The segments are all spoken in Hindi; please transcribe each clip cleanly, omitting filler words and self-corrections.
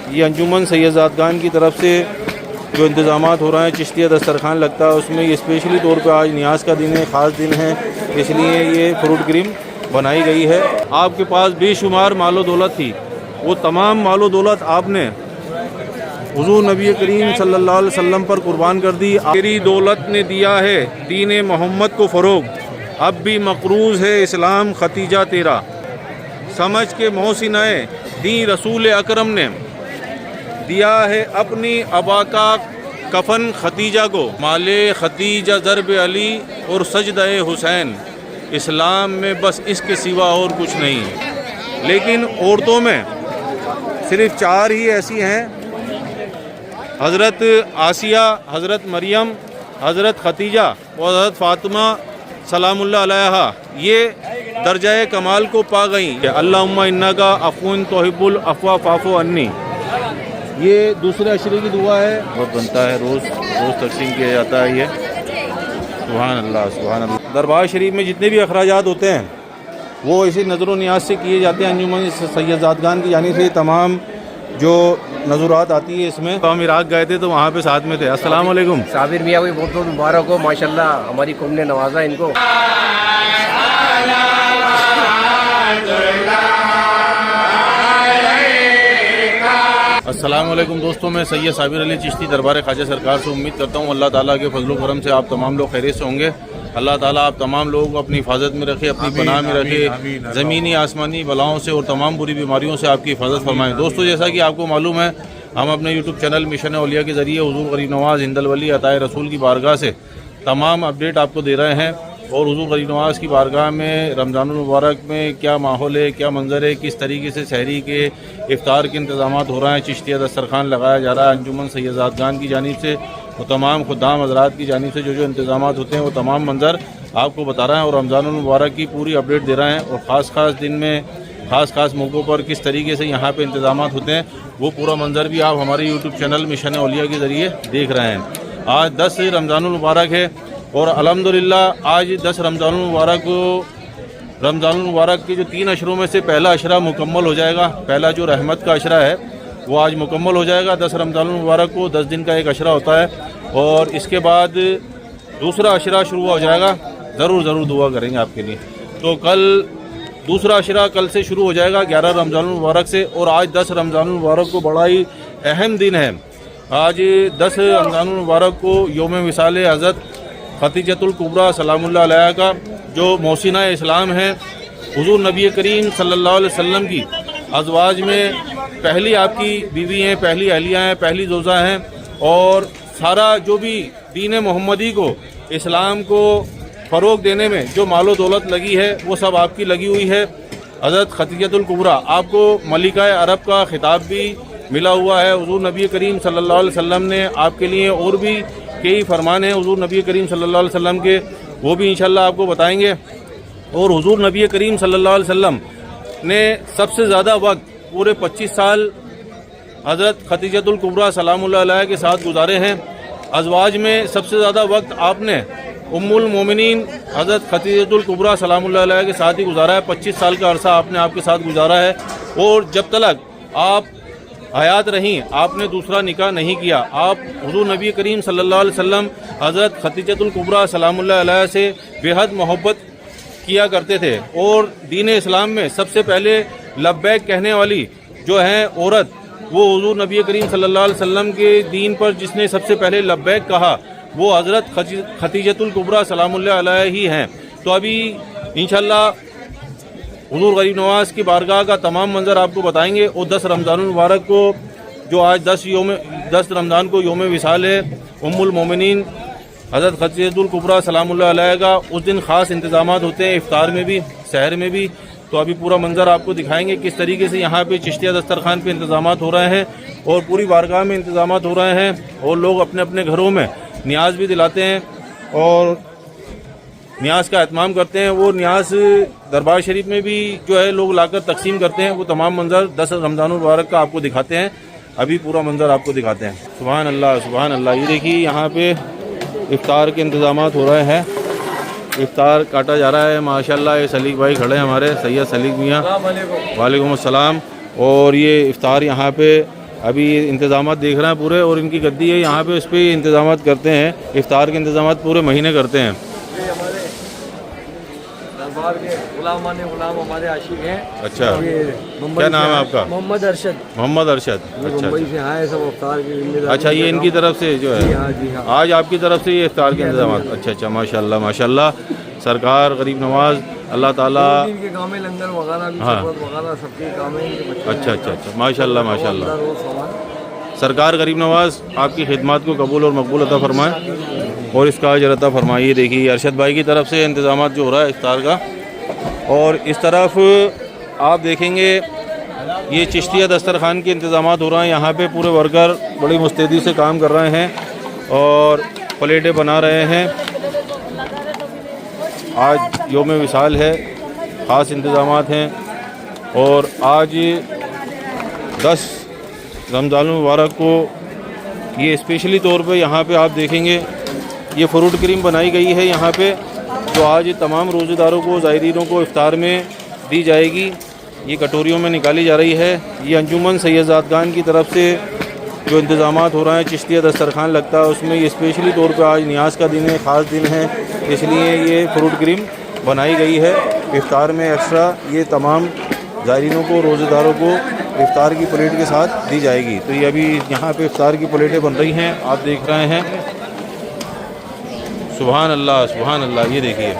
ये अंजुमन सैयदादगान की तरफ से जो इंतज़ामात हो रहे हैं, चिश्तिया दस्तरखान लगता है उसमें ये स्पेशली तौर पे आज न्याज का दिन है, ख़ास दिन है, इसलिए ये फ्रूट क्रीम बनाई गई है। आपके पास बेशुमार मालो दौलत थी, वो तमाम मालो दौलत आपने हुज़ूर नबी करीम सल्लल्लाहु अलैहि वसल्लम पर कुर्बान कर दी। तेरी दौलत ने दिया है दीन मोहम्मद को फ़रोग़, अब भी मक़रूज़ है इस्लाम खतीजा तेरा। समझ के मोहसिनाए दी रसूल अकरम ने दिया है अपनी अबा का कफन खतीजा को। माले खतीजा ज़रब अली और सजदे हुसैन, इस्लाम में बस इसके सिवा और कुछ नहीं है। लेकिन औरतों में सिर्फ 4 ही ऐसी हैं, हज़रत आसिया, हज़रत मरियम, हज़रत खतीजा और हज़रत फ़ातिमा सलामुल्लाह अलैहा, ये दर्जा कमाल को पा गई। अल्लाहुम्मा इन्नका अफ़ून तुहिब्बुल अफ़्वा फ़ाफ़ु अन्नी, ये दूसरे अशरे की दुआ है, बहुत बनता है, रोज़ तकसीम किया जाता है ये। सुभान अल्लाह सुभान अल्लाह। दरबार शरीफ में जितने भी अखराजात होते हैं वो इसी नज़र व नियाज से किए जाते हैं। अंजुमन सैयदादगान की जानिब से तमाम जो नज़रात आती है इसमें। तो हम इराक़ गए थे तो वहाँ पे साथ में थे। अस्सलाम वालेकुम। साबिर मियाँ को बहुत बहुत मुबारक हो, माशाल्लाह हमारी कौम ने नवाजा इनको। अस्सलाम वालेकुम दोस्तों, मैं सैयद साबिर अली चिश्ती दरबार ख्वाजा सरकार से उम्मीद करता हूँ अल्लाह ताला के फजल करम से आप तमाम लोग खैरियत से होंगे। अल्लाह ताला आप तमाम लोगों को अपनी हिफाजत में रखे, अपनी पनाह में रखे, ज़मीनी आसमानी बलाओं से और तमाम बुरी बीमारियों से आपकी हिफाजत फरमाएँ। दोस्तों, जैसा कि आपको मालूम है, हम अपने यूट्यूब चैनल मिशन औलिया के ज़रिए हुज़ूर गरीब नवाज़ हिंदल वली अताए रसूल की बारगाह से तमाम अपडेट आपको दे रहे हैं। और हुज़ूर गरीब नवाज़ की बारगाह में रमज़ानुल मुबारक में क्या माहौल है, क्या मंजर है, किस तरीके से सहरी के इफ्तार के इंतज़ामात हो रहे हैं, चिश्तिया दस्तरखान लगाया जा रहा है अंजुमन सैयदादगान की जानिब से, वो तमाम खुदाम हज़रात की जानिब से जो इंतज़ामात होते हैं वो तमाम मंजर आपको बता रहे हैं और रमज़ानुल मुबारक की पूरी अपडेट दे रहे हैं। और ख़ास दिन में ख़ास मौक़ों पर किस तरीके से यहाँ पे इंतज़ामात होते हैं वो पूरा मंजर भी आप हमारे यूट्यूब चैनल मिशन औलिया के ज़रिए देख रहे हैं। आज 10 रमज़ानुल मुबारक है और अल्हम्दुलिल्लाह आज 10 रमज़ानुल मुबारक के जो 3 अशरों में से पहला अशरा मुकम्मल हो जाएगा। पहला जो रहमत का अशरा है वो आज मुकम्मल हो जाएगा। 10 रमज़ानुल मुबारक को 10 दिन का एक अशरा होता है और इसके बाद दूसरा अशरा शुरू हो जाएगा। ज़रूर दुआ करेंगे आपके लिए। तो कल दूसरा अशरा कल से शुरू हो जाएगा 11 रमज़ानुल मुबारक से। और आज 10 रमज़ानुल मुबारक को बड़ा ही अहम दिन है। आज 10 रमज़ानुल मुबारक को यौम विसाल हज़रत खतीजतुल कुबरा सलामुल्लाह अलैहा का जो मौसिना इस्लाम है, हुज़ूर नबी करीम सल्लल्लाहु अलैहि वसल्लम की अज़वाज में पहली आपकी बीवी हैं, पहली अहलिया हैं, पहली ज़ौजा हैं और सारा जो भी दीन मोहम्मदी को, इस्लाम को फ़रोग़ देने में जो मालो दौलत लगी है वो सब आपकी लगी हुई है। हज़रत खतीजतुल कुबरा, आपको मलिका अरब का खिताब भी मिला हुआ है। हुज़ूर नबी करीम सल्लल्लाहु अलैहि वसल्लम ने आपके लिए और भी कई फरमान हैं हुज़ूर नबी करीम सल्लल्लाहु अलैहि वसल्लम के, वो भी इंशाल्लाह आपको बताएंगे। और हुज़ूर नबी करीम सल्लल्लाहु अलैहि वसल्लम ने सबसे ज़्यादा वक्त पूरे 25 साल हज़रत खतीजतुल कुबरा सलामुल्लाह अलैहा के साथ गुजारे हैं। अज़वाज में सबसे ज़्यादा वक्त आपने उम्मुल मोमिनीन हज़रत खतीजतुल कुबरा सलामुल्लाह अलैहा के साथ ही गुजारा है। 25 साल का अरसा आपने आपके साथ गुजारा है और जब तक आप हयात रहीं आपने दूसरा निकाह नहीं किया। आप हुज़ूर नबी करीम सल्लल्लाहु अलैहि वसल्लम हज़रत खतीजतुल कुबरा सलामुल्लाह अलैहा से बेहद मोहब्बत किया करते थे। और दीन इस्लाम में सबसे पहले लब्बैक कहने वाली जो है औरत, वो हुज़ूर नबी करीम सल्लल्लाहु अलैहि वसल्लम के दीन पर जिसने सबसे पहले लब्बैक कहा वो हज़रत खतीजतुल कुबरा सलामुल्लाह अलैहा ही हैं। तो अभी इंशाल्लाह हुज़ूर गरीब नवाज़ की बारगाह का तमाम मंजर आपको बताएंगे। और 10 रमज़ानुल मुबारक को जो आज 10 रमज़ान को यौम विसाल है उम्मुल मोमिनीन हज़रत खतीजतुल कुबरा सलामुल्लाह अलैहा का, उस दिन ख़ास इंतज़ामात होते हैं इफ्तार में भी, सहर में भी। तो अभी पूरा मंजर आपको दिखाएंगे किस तरीके से यहाँ पे चिश्तिया दस्तरखान पे इंतज़ामात हो रहे हैं और पूरी बारगाह में इंतज़ामात हो रहे हैं। और लोग अपने अपने घरों में न्याज भी दिलाते हैं और न्याज का एहतमाम करते हैं। वो न्याज दरबार शरीफ में भी जो है लोग लाकर तकसीम करते हैं। वो तमाम मंजर 10 रमज़ानुल मुबारक का आपको दिखाते हैं। अभी पूरा मंजर आपको दिखाते हैं। सुभान अल्लाह सुभान अल्लाह। ये देखिए यहाँ पे इफ्तार के इंतज़ामात हो रहे हैं, इफ्तार काटा जा रहा है माशाल्लाह। ये सलीक भाई खड़े हैं हमारे, सैयद सलीक मियाँ, वालेकुम अस्सलाम। और ये इफ्तार यहाँ पे अभी इंतज़ाम देख रहे हैं पूरे, और इनकी गद्दी है यहाँ पे, इस पर इंतज़ाम करते हैं, इफ्तार के इंतज़ाम पूरे महीने करते हैं। ये हमारे दरबार के गुलाम हमारे आशिक हैं। अच्छा, ये क्या नाम है आपका? मोहम्मद अरशद। मोहम्मद अरशद। अच्छा मुंबई से आए सब इफ्तार की जिम्मेदारी। अच्छा, ये इनकी तरफ से जो जी है हाँ, जी हाँ। आज आपकी तरफ से ये इफ्तार के इंतज़ाम। अच्छा अच्छा, माशाल्लाह माशाल्लाह। सरकार गरीब नवाज, अल्लाह ताला। इनके काम में लंगर वगैरह भी, हाँ। शरबत वगैरह सबके काम में इनके बच्चे अच्छा अच्छा अच्छा, माशाल्लाह माशाल्लाह। अंदर रोज़ सामान। सरकार गरीब नवाज आपकी खिदमत को कबूल और मकबूल अता फरमाए और इसका अजर अता फरमाए। ये देखिए अरशद भाई की तरफ से इंतज़ाम जो हो रहा है इफ्तार का। और इस तरफ आप देखेंगे ये चिश्तिया दस्तरखान के इंतज़ाम हो रहे हैं। यहाँ पे पूरे वर्कर बड़ी मुस्तैदी से काम कर रहे हैं और प्लेटें बना रहे हैं। आज योम विसाल है, ख़ास इंतज़ाम हैं। और आज 10 रमज़ान मुबारक को ये स्पेशली तौर पे यहाँ पे आप देखेंगे ये फ्रूट क्रीम बनाई गई है यहाँ पे, जो आज तमाम रोज़ेदारों को, ज़ायरीनों को इफ्तार में दी जाएगी। ये कटोरियों में निकाली जा रही है। ये अंजुमन सैयदातगान की तरफ से जो इंतज़ामात हो रहे हैं, चिश्तिया दस्तरखान लगता है उसमें ये स्पेशली तौर पे आज नियाज़ का दिन है, ख़ास दिन है, इसलिए ये फ्रूट क्रीम बनाई गई है इफ्तार में एक्स्ट्रा। ये तमाम ज़ायरीनों को, रोज़ेदारों को इफ्तार की प्लेट के साथ दी जाएगी। तो ये अभी यहाँ पे इफ्तार की प्लेटें बन रही हैं, आप देख रहे हैं। सुभान अल्लाह सुभान अल्लाह। ये देखिए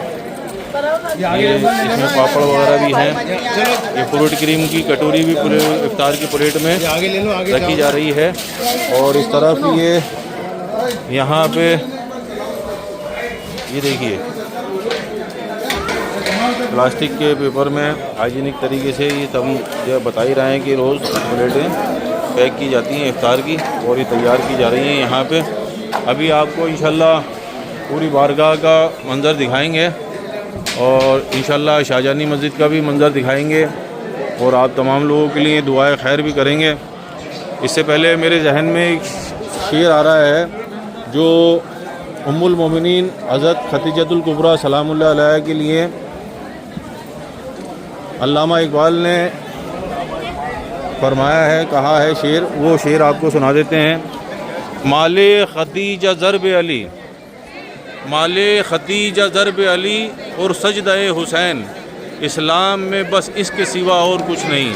ये इसमें पापड़ वगैरह भी हैं। ये फ्रूट क्रीम की कटोरी भी पूरे इफ्तार की प्लेट में रखी जा रही है। और इस तरफ ये यहाँ पे ये देखिए प्लास्टिक के पेपर में हाइजीनिक तरीके से ये सब जो बता ही रहे हैं कि रोज़ प्लेटें पैक की जाती हैं इफ्तार की, और ये तैयार की जा रही हैं यहाँ पे। अभी आपको इंशाल्लाह पूरी बारगाह का मंज़र दिखाएंगे और इंशाल्लाह शाहजहानी मस्जिद का भी मंज़र दिखाएंगे, और आप तमाम लोगों के लिए दुआए खैर भी करेंगे। इससे पहले मेरे जहन में एक शेर आ रहा है जो उम्मुल मोमिनीन हज़रत खदीजतुल कुबरा सलामुल्लाह अलैहा के लिए अल्लामा इकबाल ने फरमाया है, कहा है शेर। वो शेर आपको सुना देते हैं। माले खदीजा ज़रब अली, माले खदीजा ज़रब अली और सजदाए हुसैन, इस्लाम में बस इसके सिवा और कुछ नहीं।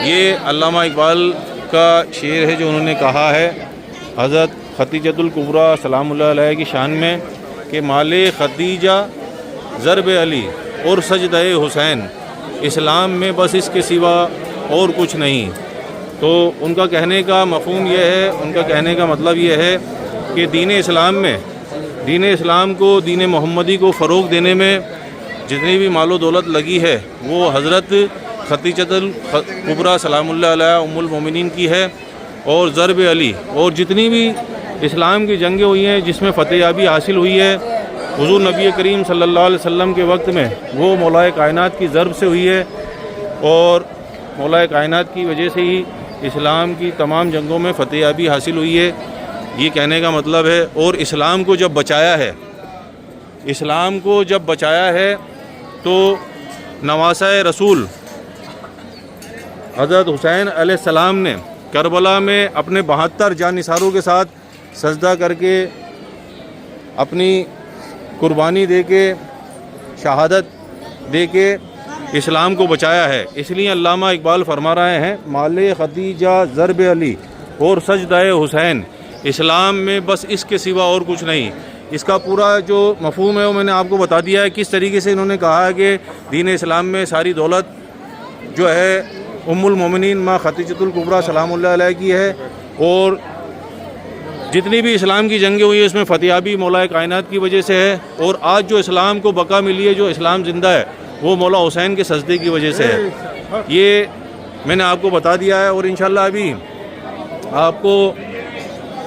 ये अल्लामा इकबाल का शेर है जो उन्होंने कहा है हज़रत खदीजतुल कुबरा सलामुल्लाह अलैहा की शान में कि माले खदीजा ज़रब अली और सजदाए हुसैन, इस्लाम में बस इसके सिवा और कुछ नहीं। तो उनका कहने का मफ़हूम यह है, उनका कहने का मतलब यह है कि दीन इस्लाम में, दीन इस्लाम को, दीन मोहम्मदी को फ़रोग़ देने में जितनी भी मालो दौलत लगी है वो हज़रत खदीजतुल कुबरा सलामुल्लाह अलैहा उम्मुल मोमिनीन की है। और ज़रब अली, और जितनी भी इस्लाम की जंगें हुई हैं जिसमें फ़तेहयाबी हासिल हुई है हुज़ूर नबी करीम सल्लल्लाहु अलैहि वसल्लम के वक्त में, वो मौलाए कायनात की ज़रब से हुई है। और मौलाए कायनात की वजह से ही इस्लाम की तमाम जंगों में फ़तेहयाबी हासिल हुई है, ये कहने का मतलब है। और इस्लाम को जब बचाया है, इस्लाम को जब बचाया है तो नवासा रसूल हज़रत हुसैन अलैहिस्सलाम ने करबला में अपने 72 जानिसारों के साथ सजदा करके अपनी कुर्बानी दे के, शहादत दे के इस्लाम को बचाया है। इसलिए अल्लामा इकबाल फरमा रहे हैं माले खदीजा ज़रब अली और सजदाए हुसैन, इस्लाम में बस इसके सिवा और कुछ नहीं। इसका पूरा जो मफ़हूम है वो मैंने आपको बता दिया है, किस तरीके से इन्होंने कहा है कि दीन इस्लाम में सारी दौलत जो है उम्मुल मोमिनीन माँ खदीजतुल कुबरा सलामुल्लाह अलैहा की है। और जितनी भी इस्लाम की जंगें हुई है उसमें फ़तेहयाबी मौला कायनात की वजह से है। और आज जो इस्लाम को बका मिली है, जो इस्लाम ज़िंदा है, वो मौला हुसैन के सजदे की वजह से है। ये मैंने आपको बता दिया है। और इंशाल्लाह अभी आपको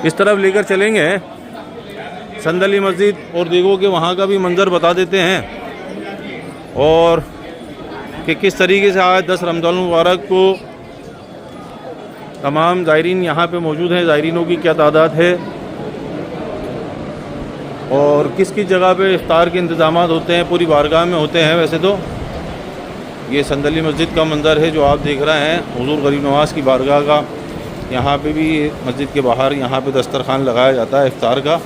इस तरफ लेकर चलेंगे संदली मस्जिद और देखो कि वहाँ का भी मंज़र बता देते हैं, और कि किस तरीके से आज 10 रमज़ान मुबारक को तमाम ज़ायरीन यहाँ पे मौजूद हैं, ज़ायरीनों की क्या तादाद है और किस किस जगह पे इफ्तार के इंतज़ाम होते हैं, पूरी बारगाह में होते हैं। वैसे तो ये संदली मस्जिद का मंज़र है जो आप देख रहे हैं, हुज़ूर गरीब नवाज़ की बारगाह का। यहाँ पे भी मस्जिद के बाहर यहाँ पे दस्तरखान लगाया जाता है इफ्तार का।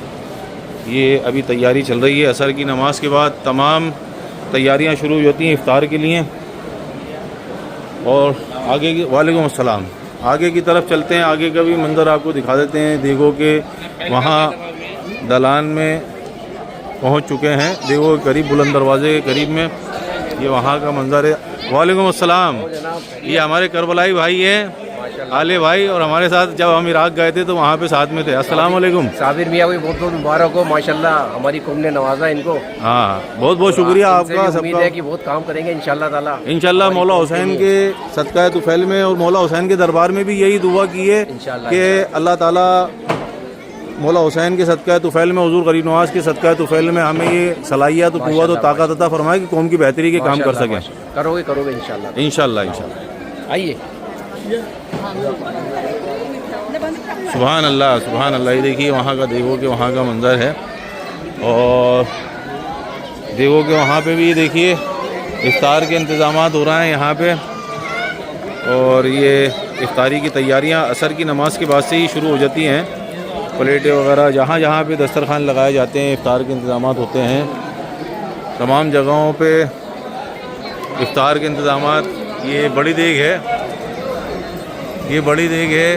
ये अभी तैयारी चल रही है। असर की नमाज के बाद तमाम तैयारियाँ शुरू हो जाती हैं इफ्तार के लिए। और आगे की वालेकुम अस्सलाम, आगे की तरफ चलते हैं। आगे का भी मंज़र आपको दिखा देते हैं। देखो कि वहाँ दलान में पहुँच चुके हैं। देखो करीब बुलंद दरवाजे के करीब में ये वहाँ का मंज़र है। वालेकुम अस्सलाम, ये हमारे करबलाई भाई हैं आले भाई, और हमारे साथ जब हम इराक गए थे तो वहाँ पे साथ में थे। अस्सलाम वालेकुम। साबिर मियाँ को बहुत बहुत मुबारक हो, माशाल्लाह हमारी कौम ने नवाजा इनको। हाँ, बहुत बहुत शुक्रिया आपका उम्मीद सबका। है कि बहुत काम करेंगे इंशाल्लाह ताला। इंशाल्लाह मौला हुसैन के सदका तुफैल में और मौला हुसैन के दरबार में भी यही दुआ की है इंशाल्लाह कि अल्लाह ताला मौला हुसैन के सदका तुफैल में, हुजूर गरीब नवाज के सदका तुफैल में हमें ये सलाहियत, कुव्वत और ताकत अता फरमाए कि कौम की बेहतरी के काम कर सकें। करोगे इंशाल्लाह। इंशाल्लाह। आइए। सुभान अल्लाह, सुभान अल्लाह। ये देखिए वहाँ का, देखो कि वहाँ का मंज़र है। और देखो कि वहाँ पे भी देखिए इफ्तार के इंतज़ामात हो रहे हैं यहाँ पे। और ये इफ्तारी की तैयारियाँ असर की नमाज के बाद से ही शुरू हो जाती हैं। प्लेटें वगैरह जहाँ जहाँ पे दस्तरखान लगाए जाते हैं, इफ्तार के इंतज़ामात होते हैं। तमाम जगहों पे इफ्तार के इंतज़ामात। ये बड़ी देग है, ये बड़ी देग है।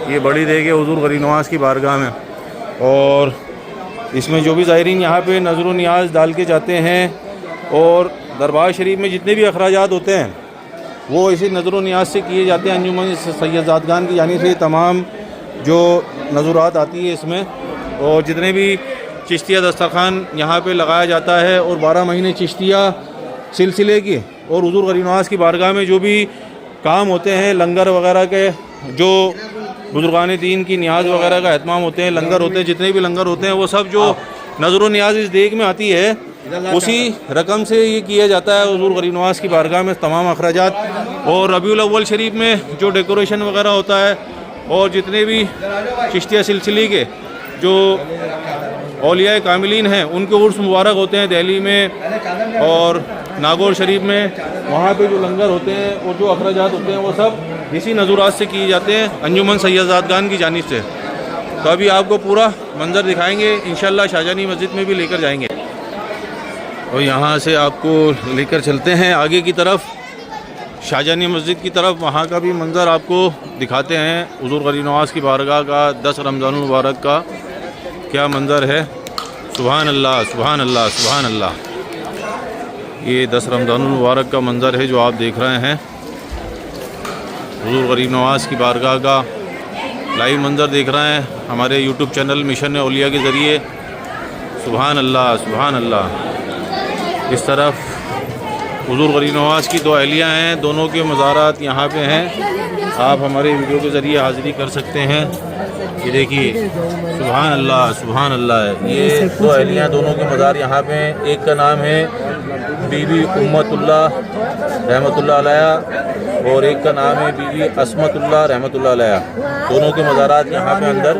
ये बड़ी देग है हुजूर गरीब नवाज की बारगाह में। और इसमें जो भी ज़ायरीन यहाँ पे नज़र नियाज डाल के जाते हैं, और दरबार शरीफ में जितने भी अखराजात होते हैं वो इसी नज़र नियाज से किए जाते हैं। अंजुमन सैयदातगान की जानिब से तमाम जो नज़रात आती है इसमें, और जितने भी चिश्तिया दस्तरखान यहाँ पे लगाया जाता है, और 12 महीने चिश्तिया सिलसिले की और हुजूर गरीब नवाज की बारगाह में जो भी काम होते हैं, लंगर वगैरह के, जो बुजुर्गान दीन की न्याज वगैरह का एहतमाम होते हैं, लंगर होते हैं, जितने भी लंगर होते हैं वो सब जो नज़र न्याज इस देग में आती है उसी रकम से ये किया जाता है हुजूर गरीब नवाज की बारगाह में तमाम अखराजात। और रबीउल अव्वल शरीफ में जो डेकोरेशन वगैरह होता है, और जितने भी चिश्तिया सिलसिले के जो औलिया कामिलीन हैं उनके उर्स मुबारक होते हैं दिल्ली में और नागौर शरीफ में, वहाँ पे जो लंगर होते हैं और जो अखराजात होते हैं वो सब इसी नज़रात से किए जाते हैं अंजुमन सैयदातगान की जानिब से। तो अभी आपको पूरा मंज़र दिखाएंगे इंशाल्लाह, शाहजहानी मस्जिद में भी लेकर जाएंगे। और यहाँ से आपको लेकर चलते हैं आगे की तरफ, शाहजहानी मस्जिद की तरफ। वहाँ का भी मंज़र आपको दिखाते हैं। हुजूर गरीब नवाज की बारगाह का 10 रमज़ान मुबारक का क्या मंज़र है। सुभान अल्लाह, सुभान अल्लाह, सुभान अल्लाह। ये 10 रमज़ान मुबारक का मंज़र है जो आप देख रहे हैं। हुजूर गरीब नवाज की बारगाह का लाइव मंज़र देख रहे हैं हमारे यूट्यूब चैनल मिशन औलिया के ज़रिए। सुभान अल्लाह, सुभान अल्लाह। इस तरफ हुजूर गरीब नवाज की 2 अहलियाँ हैं, दोनों के मज़ारात यहाँ पे हैं। आप हमारे वीडियो के ज़रिए हाज़िरी कर सकते हैं। ये देखिए सुभान अल्लाह, सुभान अल्लाह। ये 2 अहलियाँ, दोनों के मज़ार यहाँ पे हैं। एक का नाम है बीबी उम्मतुल्लाह रहमतुल्लाह अलैहा, और एक का नाम है बीबी असमतुल्लाह रहमतुल्लाह अलैहा। दोनों के मज़ारात यहाँ पे अंदर।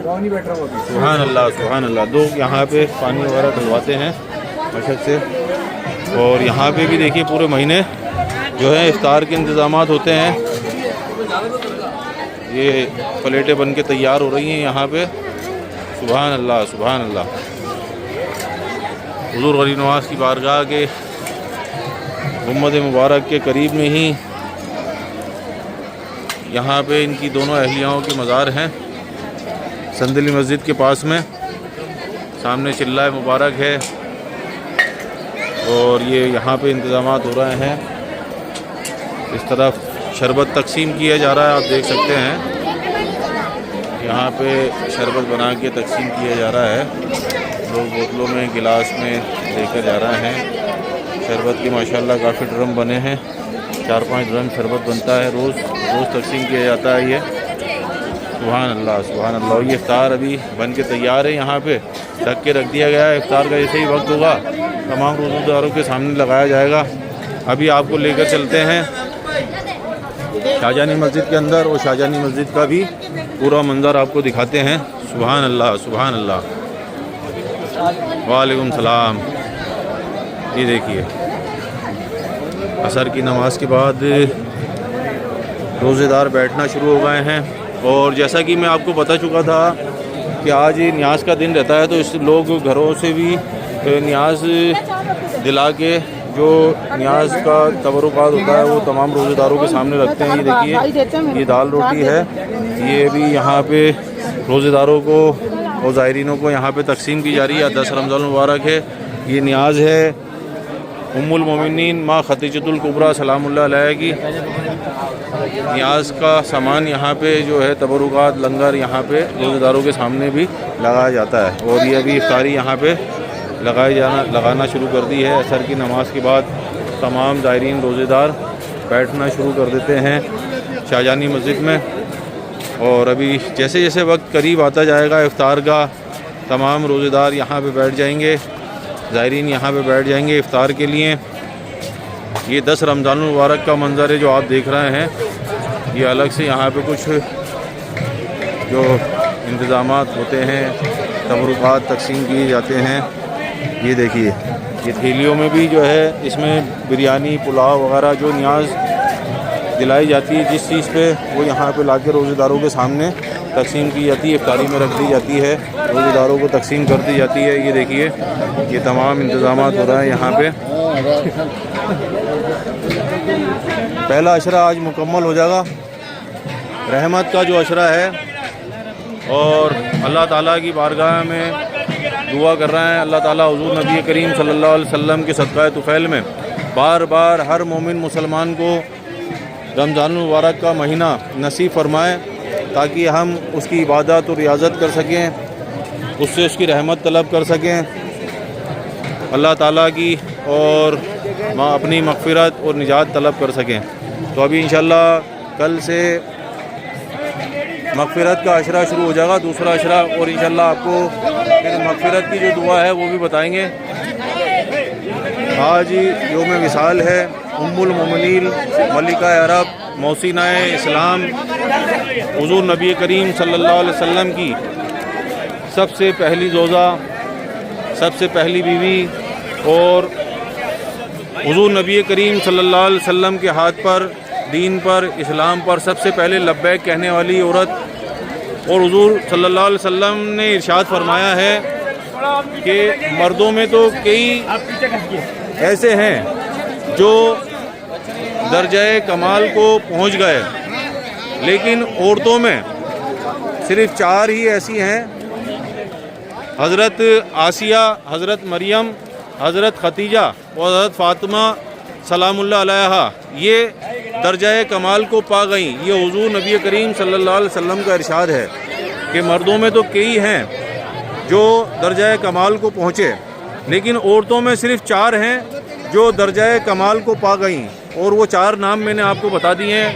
सुभान अल्लाह, सुभान अल्लाह। लोग यहाँ पे पानी वगैरह डलवाते हैं मशक से। और यहाँ पे भी देखिए पूरे महीने जो है इफ्तार के इंतज़ामात होते हैं। ये प्लेटें बन के तैयार हो रही हैं यहाँ पे। सुभान अल्लाह, सुभान अल्लाह। हुजूर गरीब नवाज की बारगाह के उम्मत मुबारक के करीब में ही यहाँ पे इनकी दोनों अहलियाओं के मज़ार हैं, संदली मस्जिद के पास में। सामने चिल्ला मुबारक है, और ये यहाँ पे इंतज़ामात हो रहे हैं। इस तरफ शरबत तकसीम किया जा रहा है, आप देख सकते हैं। यहाँ पे शरबत बना के तकसीम किया जा रहा है। लोग बोतलों में, गिलास में लेकर जा रहे हैं। शरबत के माशाल्लाह काफ़ी ड्रम बने हैं, 4-5 ड्रम शरबत बनता है रोज़ तकसीम किया जाता है ये। सुभान अल्लाह, सुभान अल्लाह। ये इफ्तार अभी बन के तैयार है, यहाँ पे ढक के रख दिया गया है। इफ्तार का जैसे ही वक्त होगा तमाम रोज़ेदारों के सामने लगाया जाएगा। अभी आपको लेकर चलते हैं शाहजहानी मस्जिद के अंदर, और शाहजहानी मस्जिद का भी पूरा मंज़र आपको दिखाते हैं। सुभान अल्लाह, सुभान अल्लाह। वालेकुम सलाम। ये देखिए असर की नमाज के बाद रोज़ेदार बैठना शुरू हो गए हैं। और जैसा कि मैं आपको बता चुका था कि आज न्याज का दिन रहता है, तो इस लोग घरों से भी न्याज दिला के जो न्याज का तबरुकात होता है वो तमाम रोज़ेदारों के सामने रखते हैं। ये देखिए, ये दाल रोटी है, ये भी यहाँ पे रोज़ेदारों को और ज़ायरीनों को यहाँ पे तकसीम की जा रही है। 10 रमज़ान मुबारक है। ये न्याज है उम्मुल मोमिनीन माँ खदीजतुल कुबरा सलामुल्लाह अलैहा की। न्याज का सामान यहाँ पे जो है तबरुकात लंगर यहाँ पे रोज़ेदारों के सामने भी लगाया जाता है। और ये अभी इफ्तारी यहाँ पे लगाना शुरू कर दी है। असर की नमाज के बाद तमाम ज़ायरीन रोज़ेदार बैठना शुरू कर देते हैं शाहजहानी मस्जिद में। और अभी जैसे जैसे वक्त करीब आता जाएगा इफ्तार का, तमाम रोज़ेदार यहाँ पे बैठ जाएंगे, ज़ायरीन यहाँ पे बैठ जाएंगे इफ्तार के लिए। ये 10 रमज़ान मुबारक का मंज़र है जो आप देख रहे हैं। ये अलग से यहाँ पे कुछ जो इंतज़ामात होते हैं, तबरुकात तकसीम किए जाते हैं। ये देखिए, ये थैलियों में भी जो है इसमें बिरयानी पुलाव वगैरह जो न्याज दिलाई जाती है जिस चीज़ पे, वो यहाँ पे लाके रोज़ेदारों के सामने तकसीम की जाती है, इफ्तारी में रख दी जाती है, रोज़ेदारों को तकसीम कर दी जाती है। ये देखिए, ये तमाम इंतज़ामात हो रहा है यहाँ पे। पहला अशरा आज मुकम्मल हो जाएगा, रहमत का जो अशरा है। और अल्लाह ताला की बारगाह में दुआ कर रहे हैं, अल्लाह ताला हुज़ूर नबी करीम सल्लल्लाहु अलैहि वसल्लम के सदक़ाए तुफ़ैल में बार बार हर मोमिन मुसलमान को रमज़ान मुबारक का महीना नसीब फरमाए, ताकि हम उसकी इबादत और रियाज़त कर सकें, उससे उसकी रहमत तलब कर सकें अल्लाह ताला की, और अपनी मग़फ़िरत और निजात तलब कर सकें। तो अभी इंशाअल्लाह कल से मग़फ़िरत का अशरा शुरू हो जाएगा, दूसरा अशरा, और इंशाअल्लाह आपको फिर मग़फ़िरत की जो दुआ है वो भी बताएंगे। आज यौम विसाल है उम्मुल मोमिनीन मलिका अरब मौसीनाए इस्लाम हुज़ूर नबी करीम सल्लल्लाहु अलैहि वसल्लम की सबसे पहली ज़ौजा, सबसे पहली बीवी, और हुज़ूर नबी करीम सल्लल्लाहु अलैहि वसल्लम के हाथ पर, दीन पर, इस्लाम पर सबसे पहले लब्बैक कहने वाली औरत। और हुज़ूर सल्लल्लाहु अलैहि वसल्लम ने इरशाद फरमाया है कि मर्दों में तो कई ऐसे हैं जो दर्जाए कमाल को पहुंच गए, लेकिन औरतों में सिर्फ 4 ही ऐसी हैं, हज़रत आसिया, हज़रत मरियम, हज़रत खतीजा और हज़रत फ़ातिमा सलामुल्लाह अलैहा, ये दर्जाए कमाल को पा गई। ये हुज़ूर नबी करीम सल्लल्लाहु अलैहि वसल्लम का इरशाद है कि मर्दों में तो कई हैं जो दर्जाए कमाल को पहुँचे, लेकिन औरतों में सिर्फ 4 हैं जो दर्जाए कमाल को पा गई। और वो 4 नाम मैंने आपको बता दिए हैं,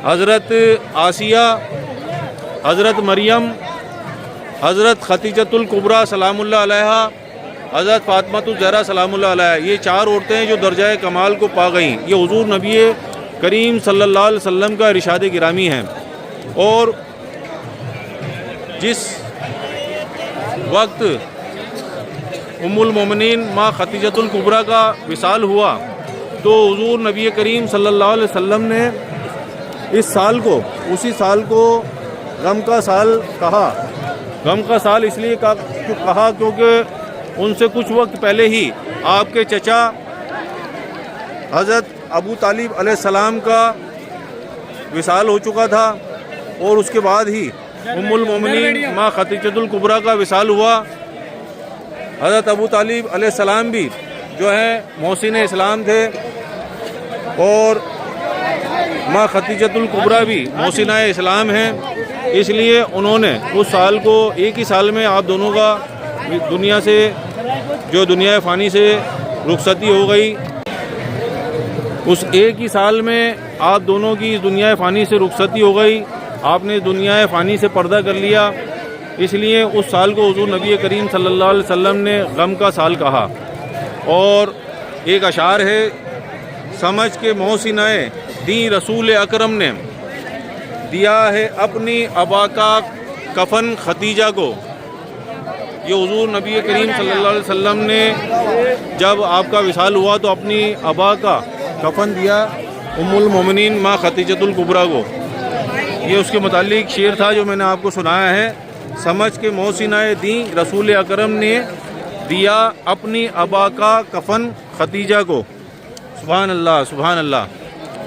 हज़रत आसिया, हज़रत मरियम, हज़रत खतीजतुल कुबरा सलामुल्लाह अलैहा, हज़रत फ़ातिमातुज़ ज़हरा सलामुल्लाह अलैहा। ये 4 औरतें हैं जो दर्जाए कमाल को पा गईं। ये हुज़ूर नबी करीम सल्लल्लाहु अलैहि वसल्लम का इरशाद गिरामी है। और जिस वक्त उम्मुल मोमिनीन माँ खदीजतुल कुबरा का विसाल हुआ, तो हुज़ूर नबी करीम सल्लल्लाहु अलैहि वसल्लम ने इस साल को, उसी साल को गम का साल कहा। गम का साल इसलिए कहा क्योंकि उनसे कुछ वक्त पहले ही आपके चचा हज़रत अबू तालिब अलैहिस्सलाम का विसाल हो चुका था, और उसके बाद ही उम्मुल मोमिनीन माँ खदीजतुल कुबरा का विसाल हुआ। हज़रत अबू तालिब अलैहिस्सलाम भी जो है मौसीन इस्लाम थे, और माँ खदीजतुल कुबरा भी मौसीना इस्लाम हैं। इसलिए उन्होंने उस साल को, एक ही साल में आप दोनों का दुनिया से, जो दुनिया फ़ानी से रुखसती हो गई, उस एक ही साल में आप दोनों की इस दुनिया फ़ानी से रुखसती हो गई। आपने दुनिया फ़ानी से पर्दा कर लिया, इसलिए उस साल को हुज़ूर नबी करीम सल्लल्लाहु अलैहि वसल्लम ने गम का साल कहा। और एक अशार है, समझ के मौसीनाए दी रसूल अकरम ने दिया है अपनी अबा का कफन खदीजा को। ये हुज़ूर नबी करीम सल्लल्लाहु अलैहि वसल्लम ने जब आपका विसाल हुआ तो अपनी अबा का कफन दिया उम्मुल मोमिनीन माँ खतीजतुल कुबरा को। ये उसके मुतालिक शेर था जो मैंने आपको सुनाया है। समझ के मोहसिनाए दी रसूल अकरम ने दिया अपनी अबा का कफन खतीजा को। सुभान अल्लाह, सुभान अल्लाह।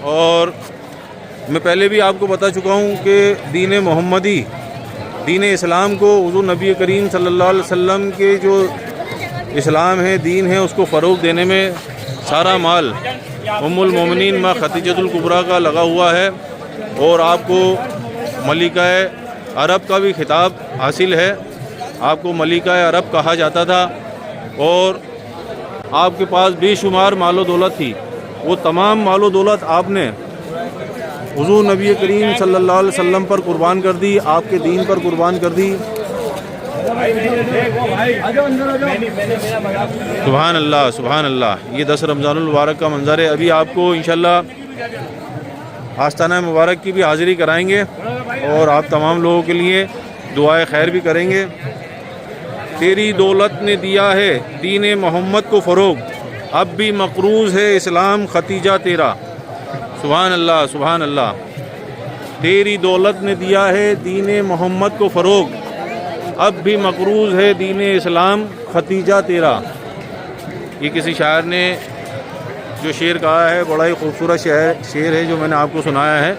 और मैं पहले भी आपको बता चुका हूँ कि दीन मोहम्मदी, दीन इस्लाम को, हुज़ूर नबी करीम सल्लल्लाहु अलैहि वसल्लम के जो इस्लाम है, दीन है, उसको फ़रोग़ देने में सारा माल उम्मुल मोमिनीन माँ खतीजतुल कुबरा का लगा हुआ है। और आपको मलिका अरब का भी खिताब हासिल है, आपको मलिका अरब कहा जाता था। और आपके पास बेशुमार मालो दौलत थी, वो तमाम मालो दौलत आपने हुज़ूर नबी करीम सल्लल्लाहु अलैहि वसल्लम पर कुर्बान कर दी, आपके दीन पर कुर्बान कर दी। सुभान अल्लाह, सुभान अल्लाह। ये 10 रमज़ानुल मुबारक का मंज़र है। अभी आपको इंशाअल्लाह आस्ताना मुबारक की भी हाज़िरी कराएंगे और आप तमाम लोगों के लिए दुआए खैर भी करेंगे। तेरी दौलत ने दिया है दीन मोहम्मद को फ़रोग़, अब भी मक़रूज़ है इस्लाम खतीजा तेरा। सुभान अल्लाह, सुभान अल्लाह। तेरी दौलत ने दिया है दीन मोहम्मद को फ़रोग़, अब भी मक़रूज़ है दीन इस्लाम खतीजा तेरा। ये किसी शायर ने जो शेर कहा है, बड़ा ही खूबसूरत शेर है जो मैंने आपको सुनाया है।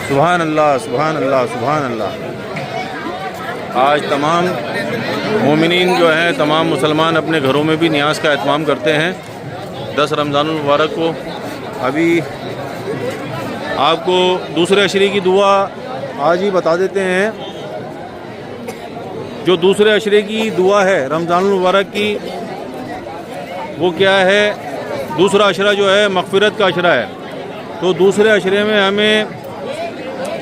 सुभान अल्लाह, सुभान अल्लाह, सुभान अल्लाह। आज तमाम मोमिनीन जो हैं, तमाम मुसलमान अपने घरों में भी नियाज़ का एहतमाम करते हैं 10 रमज़ानुल मुबारक को। अभी आपको दूसरे अशरे की दुआ आज ही बता देते हैं। जो दूसरे अशरे की दुआ है रमज़ानुल मुबारक की, वो क्या है? दूसरा अशरा जो है मग़फ़िरत का अशरा है। तो दूसरे अशरे में हमें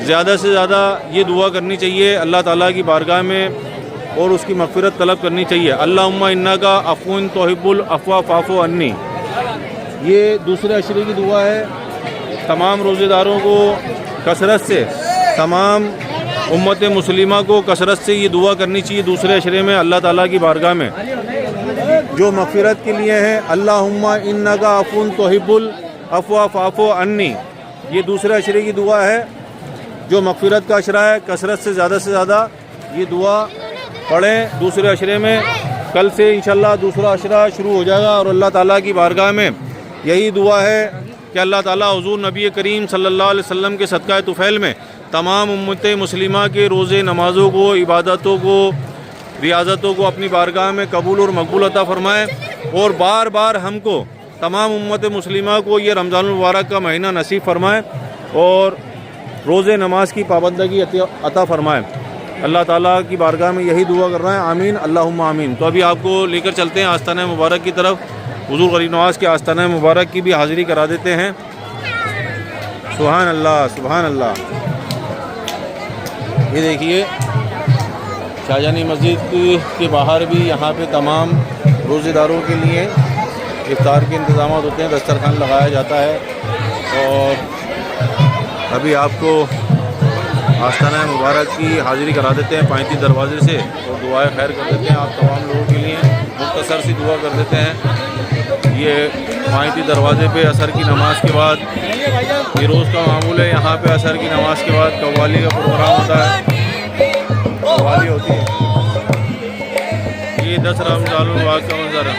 ज़्यादा से ज़्यादा ये दुआ करनी चाहिए अल्लाह ताला की बारगाह में और उसकी मग़फ़िरत तलब करनी चाहिए। अल्लाहुम्मा इन्नका अफ़्वुन तुहिब्बुल अफ़्वा फ़अफ़ु अन्नी। ये दूसरे अशरे की दुआ है। तमाम रोज़ेदारों को कसरत से, तमाम उम्मत मुस्लिमा को कसरत से ये दुआ करनी चाहिए दूसरे अशरे में अल्लाह ताला की बारगाह में, जो मग़फ़िरत के लिए है। अल्लाहुम्मा इन्नका अफ़्वुन तुहिब्बुल अफ़्वा फ़अफ़ु अन्नी। ये दूसरे अशरे की दुआ है जो मग़फ़िरत का अशरा है। कसरत से ज़्यादा ये दुआ पढ़ें दूसरे अशरे में। कल से इंशाअल्लाह दूसरा अशरा शुरू हो जाएगा और अल्लाह ताला की बारगाह में यही दुआ है कि अल्लाह ताला हुज़ूर नबी करीम सल्लल्लाहु अलैहि वसल्लम के सदक़ा तुफ़ैल में तमाम उम्मत मुस्लिमा के रोज़े नमाज़ों को, इबादतों को, रियाज़तों को अपनी बारगाह में कबूल और मकबूल अता फ़रमाए और बार बार हमको तमाम उम्मत मुस्लिमा को ये रमज़ानुल मुबारक का महीना नसीब फ़रमाए और रोज़े नमाज की पाबंदगी अता फ़रमाए। अल्लाह ताला की बारगाह में यही दुआ कर रहे हैं। आमीन, अल्लाहुम्मा आमीन। तो अभी आपको लेकर चलते हैं आस्ताना मुबारक की तरफ। हुज़ूर गरीब नवाज़ के आस्ताना मुबारक की भी हाज़िरी करा देते हैं। सुभान अल्लाह, सुभान अल्लाह। ये देखिए शाहजहानी मस्जिद के बाहर भी यहाँ पे तमाम रोज़ेदारों के लिए इफ्तार के इंतज़ाम होते हैं, दस्तरखान लगाया जाता है। और अभी आपको आस्ताना मुबारक की हाज़िरी करा देते हैं 35 दरवाज़े से और दुआएं खैर कर देते हैं आप तमाम लोगों के लिए। मुख्तसर सी दुआ कर देते हैं। ये 35 दरवाज़े पे असर की नमाज के बाद, ये रोज़ का मामूल है, यहाँ पे असर की नमाज के बाद कव्वाली का प्रोग्राम होता है, कव्वाली होती है। ये 10 रमज़ानुल मुबारक का मंज़र है।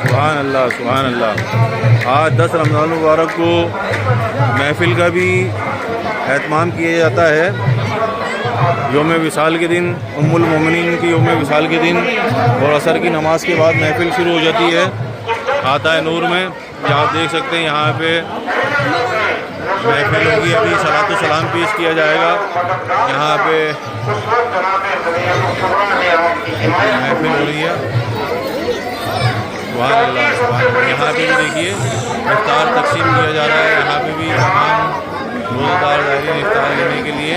सुभान अल्लाह, सुभान अल्लाह। आज 10 रमज़ान मुबारक को महफ़िल का भी एहतमाम किया जाता है। यौम विसाल के दिन, उम्मुल मोमिनीन की यौम विसाल के दिन और असर की नमाज के बाद महफ़िल शुरू हो जाती है आता है नूर में। आप देख सकते हैं यहाँ पे महफ़िल होगी। अभी सलातो सलाम पेश किया जाएगा। यहाँ पे महफ़िल हो रही है। सुभान अल्लाह सुभान अल्लाह। यहाँ पे भी देखिए इफ्तार तकसीम किया जा रहा है। यहाँ पे भी तमाम रोज़ेदार ज़ायरीन इफ्तार लेने के लिए।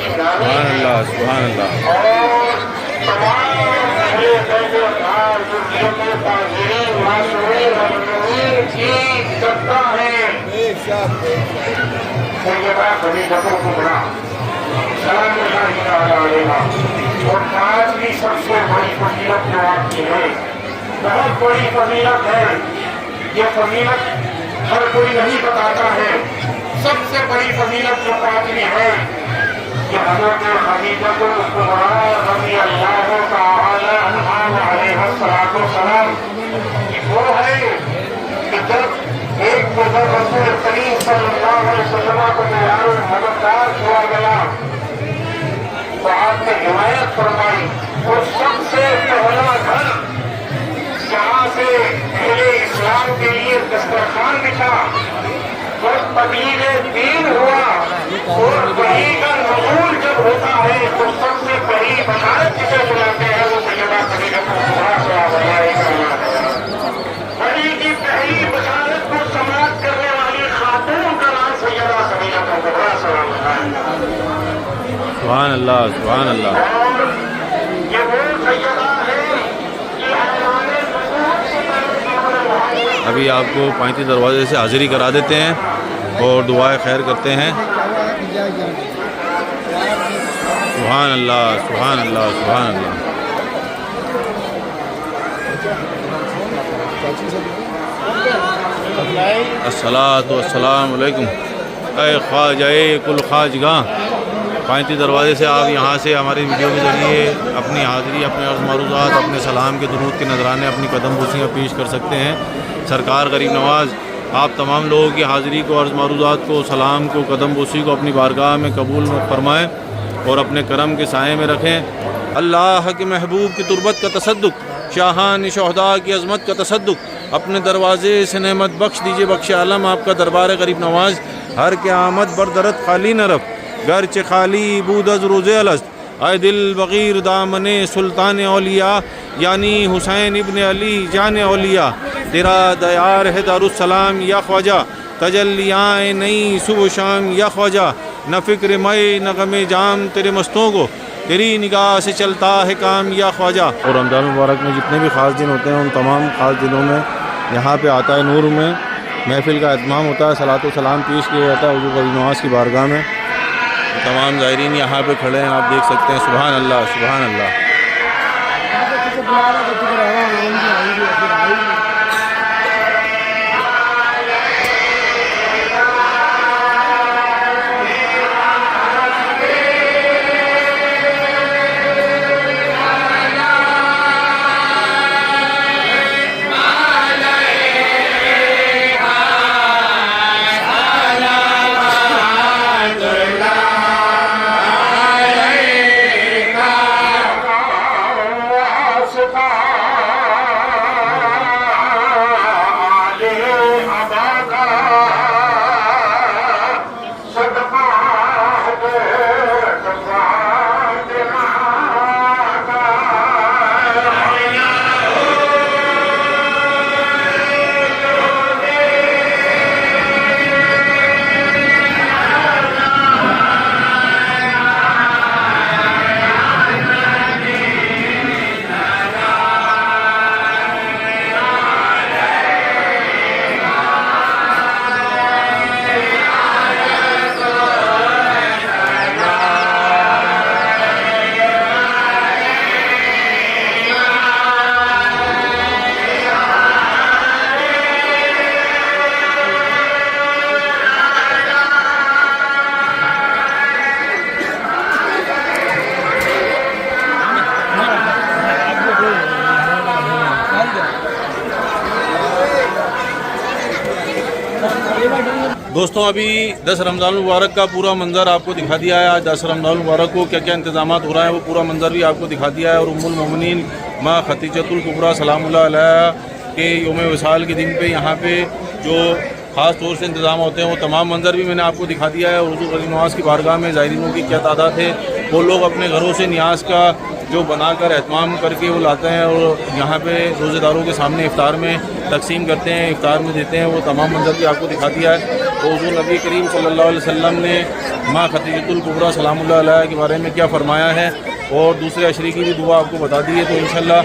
सुभान अल्लाह सुभान अल्लाह। और आज भी सबसे बड़ी फजीलत जो आपकी है, बहुत बड़ी फजीलत है। ये फजीलत हर कोई नहीं बताता है। सबसे बड़ी फजीलत जो पाँचवीं है कि हज़रत खदीजतुल कुबरा रज़ियल्लाहु तआला अन्हा अलैहिस्सलातु वस्सलाम की वो है कि जब एक जब रसूल करीम सल्लल्लाहु अलैहि वसल्लम को तैयार मददगार किया गया तो आपने हिमायत फरमाई। और सबसे पहला घर जहाँ से पहले इस्लाम के लिए दस्तरखान बिछा और तबलीग दीन हुआ और वही का नज़ूल जब होता है तो सबसे पहली बशारत जिसे बुलाते हैं वो सैयदा खदीजा कुबरा बड़ी की पहली बशारत को समाप्त करने वाली खातून का नाम सैयदा खदीजा कुबरा सुभान अल्लाह सुभान अल्लाह। ये वो सैयदा है कि हमारे अभी आपको 35 दरवाजे से हाजिरी करा देते हैं और दुआएं खैर करते हैं। सुभान अल्लाह सुभान अल्लाह सुभान अल्लाह। अस्सलातु वस्सलामु अलैकुम। ऐ ख्वाजा कुल ख्वाजगां, 35 दरवाजे से आप यहाँ से हमारे वीडियो के ज़रिए अपनी हाज़िरी, अपने अर्ज़ मारूज़ात, अपने सलाम के दुरूद के नजराने, अपनी कदम बोसियाँ पेश कर सकते हैं। सरकार गरीब नवाज़ आप तमाम लोगों की हाज़िरी को, अर्ज़ मारूज़ात को, सलाम को, कदम बोसी को अपनी बारगाह में कबूल फरमाएँ और अपने करम के साए में रखें। अल्लाह के महबूब की तुरबत का तसद्दुक, शाहान शहदा की अज़मत का तसद्दुक, अपने दरवाज़े से नेमत बख्श दीजिए बख्श आलम आपका दरबार गरीब नवाज़। हर के आमद बरदरत खाली न रफ, गर्च खाली बूदज रोज़े अलस्त, आए दिल बग़ीर दामने सुल्तान औलिया, यानी हुसैन इब्न अली जान औलिया, तेरा दयार है दारुस्सलाम या ख्वाजा, तजल्लियाँ नई सुबह शाम या ख्वाजा, न फ़िक्र मई न गमे जाम, तेरे मस्तों को तेरी निगाह से चलता है काम या ख्वाजा। और रमज़ान मुबारक में जितने भी ख़ास दिन होते हैं उन तमाम ख़ास दिनों में यहाँ पे आता है नूर में महफ़िल का एहतमाम होता है, सलातो सलाम पेश किया जाता है हुज़ूर गरीब नवाज़ की बारगाह में। तमाम ज़ायरीन यहाँ पे खड़े हैं, आप देख सकते हैं। सुभान अल्लाह सुभान अल्लाह। दोस्तों अभी 10 रमज़ान मुबारक का पूरा मंज़र आपको दिखा दिया है। आज 10 रमज़ान मुबारक को क्या क्या इंतज़ामात हो रहा है वो पूरा मंज़र भी आपको दिखा दिया है। और उम्मुल मोमिनीन माँ खदीजतुल कुबरा सलामुल्लाह अलैहा के यौम विसाल के दिन पे यहाँ पे जो ख़ास तौर से इंतज़ाम होते हैं वो तमाम मंज़र भी मैंने आपको दिखा दिया है। और हुज़ूर गरीब नवाज़ की बारगाह में ज़ायरीनों की क्या तादाद है वो लोग अपने घरों से न्याज का जो बनाकर एहतमाम करके वो लाते हैं और यहाँ पे रोज़ेदारों के सामने इफ्तार में तकसीम करते हैं, इफ्तार में देते हैं। वो तमाम मंजर भी आपको दिखा दिया है। तो हुज़ूर नबी करीम सल्लल्लाहु अलैहि वसल्लम ने माँ खदीजतुल कुबरा सलामुल्लाह अलैहा के बारे में क्या फरमाया है और दूसरे अशरे की भी दुआ आपको बता दी है। तो इंशाल्लाह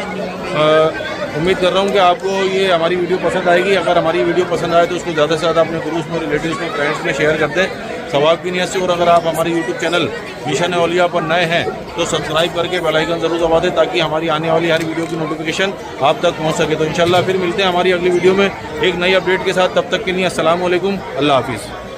उम्मीद कर रहा हूँ कि आपको ये हमारी वीडियो पसंद आएगी। अगर हमारी वीडियो पसंद आए तो उसको ज़्यादा से ज़्यादा अपने ग्रुप्स में, रिलेटिव्स में, फ्रेंड्स में शेयर कर दें सवाब की नीयत से। और अगर आप हमारे यूट्यूब चैनल मिशन औलिया पर नए हैं तो सब्सक्राइब करके बेल आइकन ज़रूर दबा दें ताकि हमारी आने वाली हर वीडियो की नोटिफिकेशन आप तक पहुँच सके। तो इंशाल्लाह फिर मिलते हैं हमारी अगली वीडियो में एक नई अपडेट के साथ। तब तक के लिए अस्सलाम वालेकुम, अल्लाह हाफिज़।